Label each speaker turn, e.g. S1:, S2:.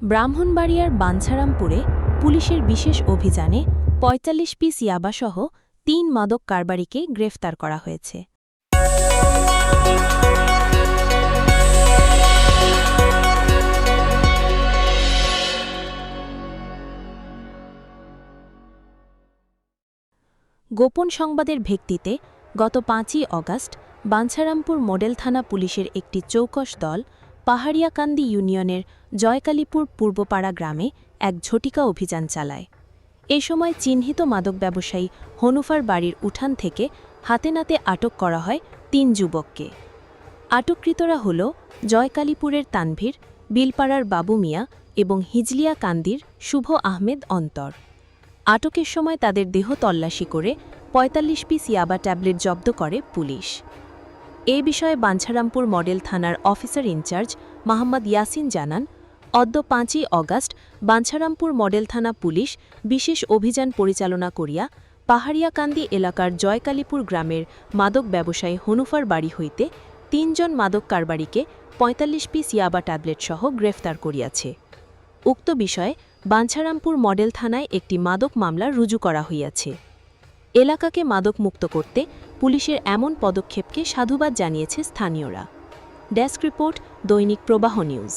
S1: ব্রাহ্মণবাড়িয়ার বাঞ্ছারামপুরে পুলিশের বিশেষ অভিযানে ৪৫ পিস ইয়াবাসহ ৩ মাদক কারবারিকে গ্রেফতার করা হয়েছে। গোপন সংবাদের ভিত্তিতে গত ৫ই অগাস্ট বাঞ্ছারামপুর মডেল থানা পুলিশের একটি চৌকস দল পাহাড়িয়াকান্দি ইউনিয়নের জয়কালীপুর পূর্বপাড়া গ্রামে এক ঝটিকা অভিযান চালায়। এ সময় চিহ্নিত মাদক ব্যবসায়ী হনুফার বাড়ির উঠান থেকে হাতেনাতে আটক করা হয় ৩ যুবককে। আটককৃতরা হল জয়কালীপুরের তানভীর, বিলপাড়ার বাবু মিয়া এবং হিজলিয়া কান্দির শুভ আহমেদ অন্তর। আটকের সময় তাদের দেহ তল্লাশি করে ৪৫ পিস ইয়াবা ট্যাবলেট জব্দ করে পুলিশ। এ বিষয়ে বাঞ্ছারামপুর মডেল থানার অফিসার ইনচার্জ মোহাম্মদ ইয়াসিন জানান, অদ্য ৫ই অগাস্ট বাঞ্ছারামপুর মডেল থানা পুলিশ বিশেষ অভিযান পরিচালনা করিয়া পাহাড়িয়াকান্দি এলাকার জয়কালীপুর গ্রামের মাদক ব্যবসায়ী হনুফার বাড়ি হইতে ৩ জন মাদক কারবারিকে ৪৫ পিস ইয়াবা ট্যাবলেট সহ গ্রেফতার করিয়াছে। উক্ত বিষয়ে বাঞ্ছারামপুর মডেল থানায় একটি মাদক মামলা রুজু করা হইয়াছে। এলাকাকে মাদক মুক্ত করতে পুলিশের এমন পদক্ষেপকে সাধুবাদ জানিয়েছে স্থানীয়রা। ডেস্ক রিপোর্ট, দৈনিক প্রবাহ নিউজ।